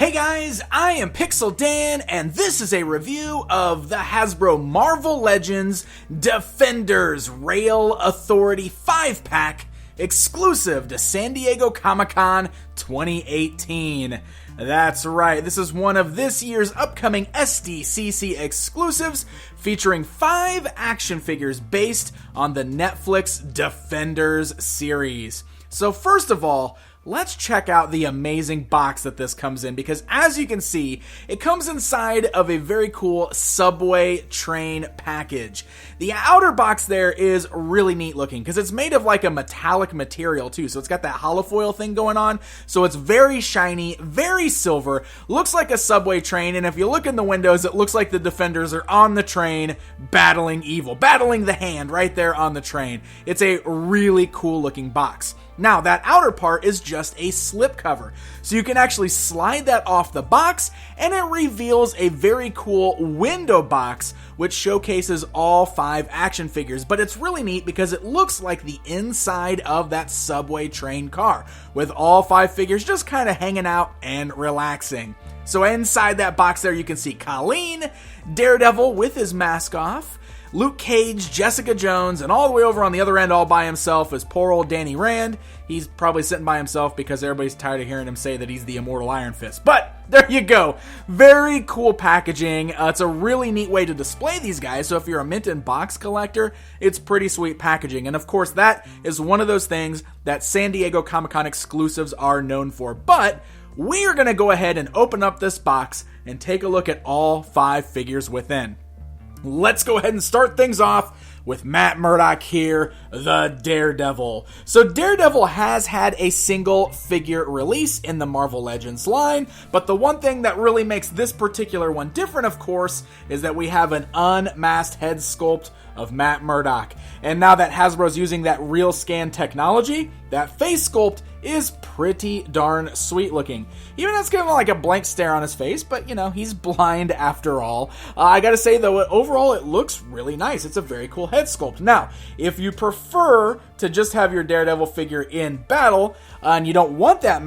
Hey guys, I am Pixel Dan, and this is a review of the Hasbro Marvel Legends Defenders Rail Authority 5-pack exclusive to San Diego Comic-Con 2018. That's right, this is one of this year's upcoming SDCC exclusives featuring 5 action figures based on the Netflix Defenders series. So first of all, let's check out the amazing box that this comes in, because as you can see, it comes inside of a very cool subway train package. The outer box there is really neat looking because it's made of like a metallic material too, so it's got that holofoil thing going on, so it's very shiny, very silver, looks like a subway train, and if you look in the windows, it looks like the Defenders are on the train battling evil, battling the Hand right there on the train. It's a really cool looking box. Now, that outer part is just a slip cover, so you can actually slide that off the box, and it reveals a very cool window box, which showcases all 5 action figures. But it's really neat because it looks like the inside of that subway train car, with all 5 figures just kind of hanging out and relaxing. So inside that box there, you can see Colleen, Daredevil with his mask off, Luke Cage, Jessica Jones, and all the way over on the other end all by himself is poor old Danny Rand. He's probably sitting by himself because everybody's tired of hearing him say that he's the immortal Iron Fist. But there you go. Very cool packaging. It's a really neat way to display these guys. So if you're a mint and box collector, it's pretty sweet packaging. And of course, that is one of those things that San Diego Comic-Con exclusives are known for. But we are going to go ahead and open up this box and take a look at all 5 figures within. Let's go ahead and start things off with Matt Murdock here, the Daredevil. So Daredevil has had a single figure release in the Marvel Legends line, but the one thing that really makes this particular one different, of course, is that we have an unmasked head sculpt of Matt Murdock. And now that Hasbro's using that real scan technology, that face sculpt is pretty darn sweet looking. Even has kind of like a blank stare on his face, but you know, he's blind after all. I gotta say though, overall it looks really nice. It's a very cool head sculpt. Now, if you prefer to just have your Daredevil figure in battle, and you don't want that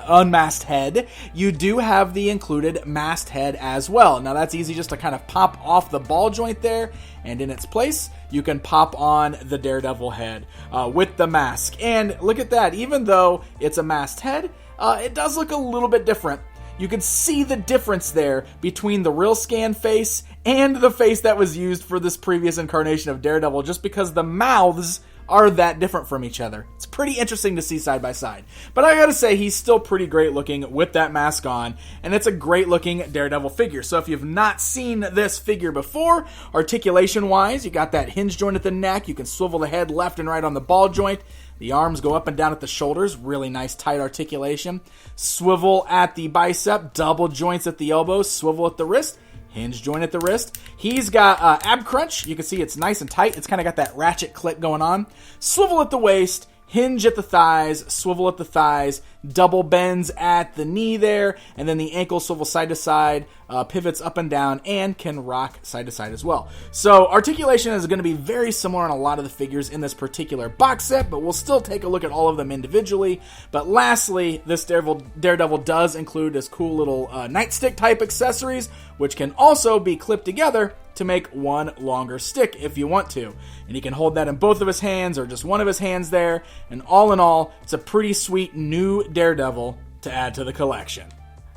unmasked head, you do have the included masked head as well. Now that's easy just to kind of pop off the ball joint there, and in its place, you can pop on the Daredevil head with the mask. And look at that, even though it's a masked head, it does look a little bit different. You can see the difference there between the real scan face and the face that was used for this previous incarnation of Daredevil, just because the mouths are that different from each other. It's pretty interesting to see side by side. But I gotta say, he's still pretty great looking with that mask on, and it's a great looking Daredevil figure. So if you've not seen this figure before, articulation wise, you got that hinge joint at the neck, you can swivel the head left and right on the ball joint, the arms go up and down at the shoulders, really nice tight articulation, swivel at the bicep, double joints at the elbow, swivel at the wrist, hinge joint at the wrist. He's got ab crunch. You can see it's nice and tight. It's kind of got that ratchet click going on. Swivel at the waist, hinge at the thighs, swivel at the thighs, double bends at the knee there, and then the ankle swivel side to side, pivots up and down, and can rock side to side as well. So articulation is going to be very similar on a lot of the figures in this particular box set, but we'll still take a look at all of them individually. But lastly, this Daredevil does include this cool little nightstick type accessories, which can also be clipped together to make one longer stick if you want to. And he can hold that in both of his hands or just one of his hands there. And all in all, it's a pretty sweet new Daredevil to add to the collection.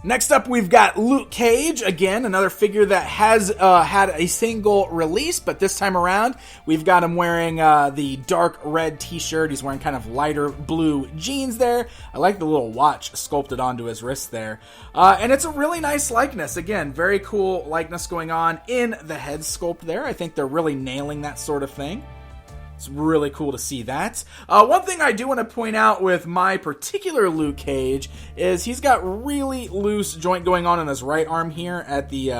Next up, we've got Luke Cage, again, another figure that has had a single release, but this time around, we've got him wearing the dark red t-shirt. He's wearing kind of lighter blue jeans there. I like the little watch sculpted onto his wrist there. And it's a really nice likeness. Again, very cool likeness going on in the head sculpt there. I think they're really nailing that sort of thing. It's really cool to see that. One thing I do want to point out with my particular Luke Cage is he's got really loose joint going on in his right arm here at the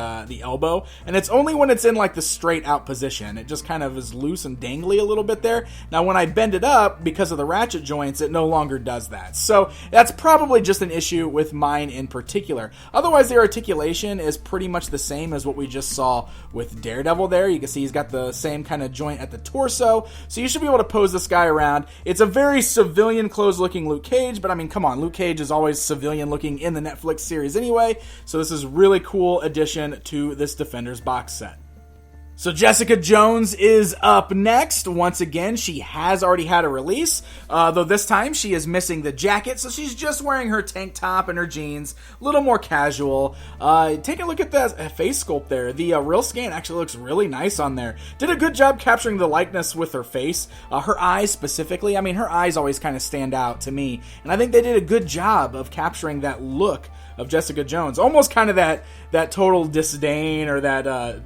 elbow, and it's only when it's in like the straight out position. It just kind of is loose and dangly a little bit there. Now when I bend it up, because of the ratchet joints, it no longer does that. So that's probably just an issue with mine in particular. Otherwise, the articulation is pretty much the same as what we just saw with Daredevil there. You can see he's got the same kind of joint at the torso. So you should be able to pose this guy around. It's a very civilian clothes-looking Luke Cage, but I mean, come on, Luke Cage is always civilian-looking in the Netflix series anyway, so this is a really cool addition to this Defenders box set. So Jessica Jones is up next. Once again, she has already had a release, though this time she is missing the jacket, so she's just wearing her tank top and her jeans, a little more casual. Take a look at that face sculpt there. The real scan actually looks really nice on there. Did a good job capturing the likeness with her face. Her eyes specifically, I mean, her eyes always kind of stand out to me, and I think they did a good job of capturing that look of Jessica Jones. Almost kind of that total disdain or that,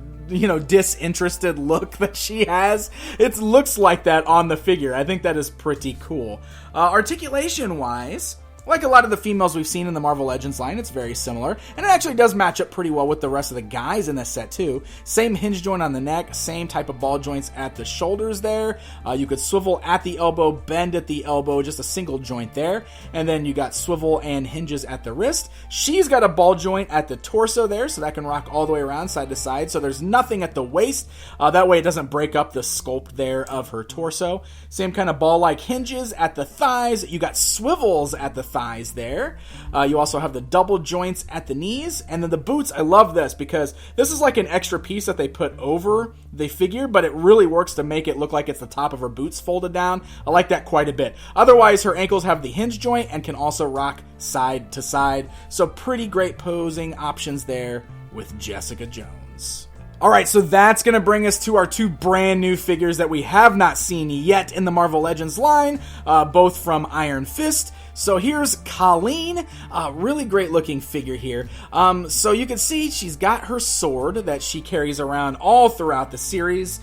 disinterested look that she has. It looks like that on the figure. I think that is pretty cool. Articulation-wise, like a lot of the females we've seen in the Marvel Legends line, it's very similar, and it actually does match up pretty well with the rest of the guys in this set too. Same hinge joint on the neck, same type of ball joints at the shoulders there. You could swivel at the elbow, bend at the elbow, just a single joint there, and then you got swivel and hinges at the wrist. She's got a ball joint at the torso there, so that can rock all the way around side to side, so there's nothing at the waist. That way it doesn't break up the sculpt there of her torso. Same kind of ball-like hinges at the thighs. You got swivels at the thighs there. You also have the double joints at the knees, and then the boots. I love this because this is like an extra piece that they put over the figure, but it really works to make it look like it's the top of her boots folded down. I like that quite a bit. Otherwise, her ankles have the hinge joint and can also rock side to side, so pretty great posing options there with Jessica Jones. Alright, so that's going to bring us to our two brand new figures that we have not seen yet in the Marvel Legends line, both from Iron Fist. So here's Colleen, really great looking figure here. So you can see she's got her sword that she carries around all throughout the series.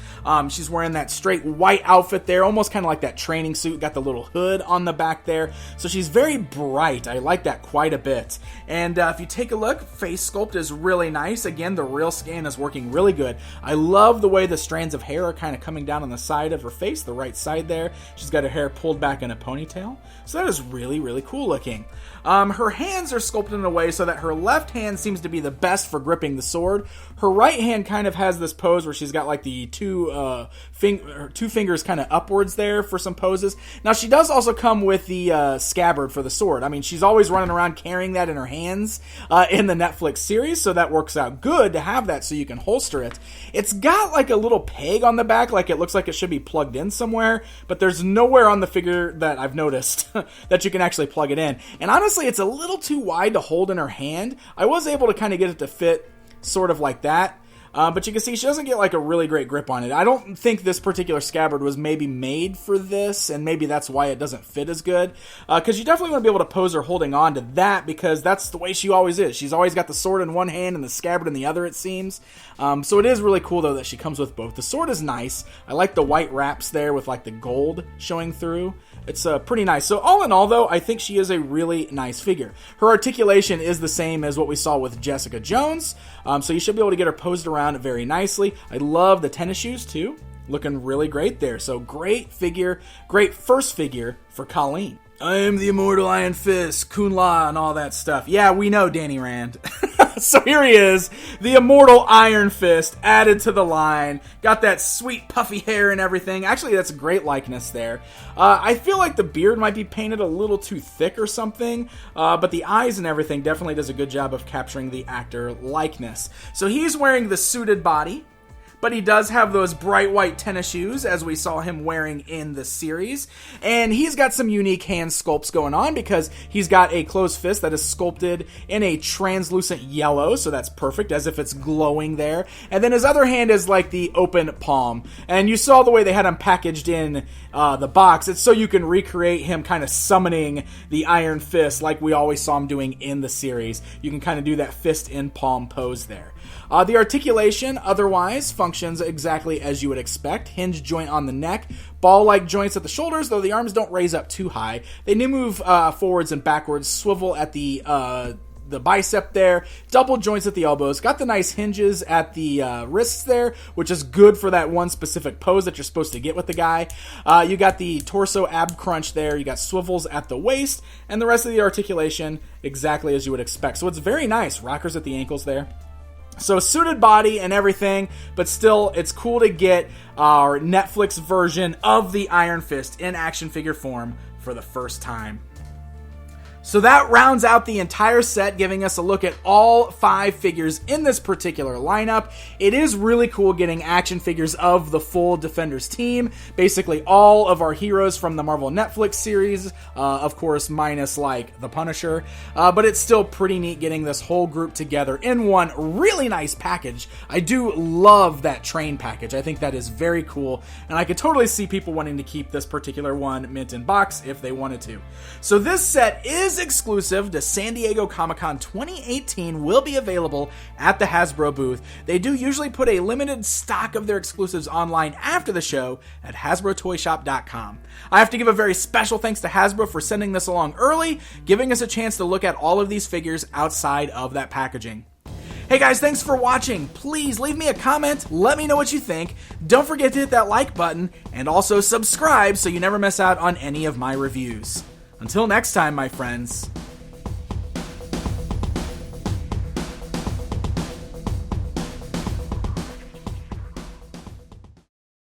She's wearing that straight white outfit there, almost kind of like that training suit, got the little hood on the back there. So she's very bright. I like that quite a bit. And if you take a look, face sculpt is really nice. Again, the real scan is working really good. I love the way the strands of hair are kind of coming down on the side of her face, the right side there. She's got her hair pulled back in a ponytail. So that is really, really cool looking. Her hands are sculpted in a way so that her left hand seems to be the best for gripping the sword. Her right hand kind of has this pose where she's got like the two fingers kind of upwards there for some poses. Now she does also come with the scabbard for the sword. I mean, she's always running around carrying that in her hands in the Netflix series, so that works out good to have that so you can holster it. It's got like a little peg on the back, like it looks like it should be plugged in somewhere, but there's nowhere on the figure that I've noticed that you can actually plug it in. And honestly, it's a little too wide to hold in her hand. I was able to kind of get it to fit sort of like that. But you can see she doesn't get like a really great grip on it. I don't think this particular scabbard was maybe made for this, and maybe that's why it doesn't fit as good. Because you definitely want to be able to pose her holding on to that, because that's the way she always is. She's always got the sword in one hand and the scabbard in the other, it seems. So it is really cool, though, that she comes with both. The sword is nice. I like the white wraps there with like the gold showing through. It's pretty nice. So all in all, though, I think she is a really nice figure. Her articulation is the same as what we saw with Jessica Jones, so you should be able to get her posed around very nicely. I love the tennis shoes, too. Looking really great there. So great figure, great first figure for Colleen. I am the immortal Iron Fist, Kun-La, and all that stuff. Yeah, we know, Danny Rand. So here he is, the immortal Iron Fist, added to the line. Got that sweet puffy hair and everything. Actually, that's a great likeness there. I feel like the beard might be painted a little too thick or something, but the eyes and everything definitely does a good job of capturing the actor likeness. So he's wearing the suited body, but he does have those bright white tennis shoes, as we saw him wearing in the series. And he's got some unique hand sculpts going on, because he's got a closed fist that is sculpted in a translucent yellow, so that's perfect, as if it's glowing there. And then his other hand is like the open palm. And you saw the way they had him packaged in the box. It's so you can recreate him kind of summoning the Iron Fist like we always saw him doing in the series. You can kind of do that fist in palm pose there. The articulation otherwise functions exactly as you would expect. Hinge joint on the neck, ball-like joints at the shoulders, though the arms don't raise up too high. They do move forwards and backwards, swivel at the bicep there, double joints at the elbows, got the nice hinges at the wrists there, which is good for that one specific pose that you're supposed to get with the guy. You got the torso ab crunch there, you got swivels at the waist, and the rest of the articulation exactly as you would expect. So it's very nice. Rockers at the ankles there. So suited body and everything, but still, it's cool to get our Netflix version of the Iron Fist in action figure form for the first time. So that rounds out the entire set, giving us a look at all 5 figures in this particular lineup. It is really cool getting action figures of the full Defenders team, basically all of our heroes from the Marvel Netflix series, of course minus like the Punisher, but it's still pretty neat getting this whole group together in one really nice package. I do love that train package. I think that is very cool, and I could totally see people wanting to keep this particular one mint in box if they wanted to. So this set is exclusive to San Diego Comic-Con 2018, will be available at the Hasbro booth. They do usually put a limited stock of their exclusives online after the show at HasbroToyShop.com. I have to give a very special thanks to Hasbro for sending this along early, giving us a chance to look at all of these figures outside of that packaging. Hey guys, thanks for watching. Please leave me a comment, let me know what you think. Don't forget to hit that like button, and also subscribe so you never miss out on any of my reviews. Until next time, my friends.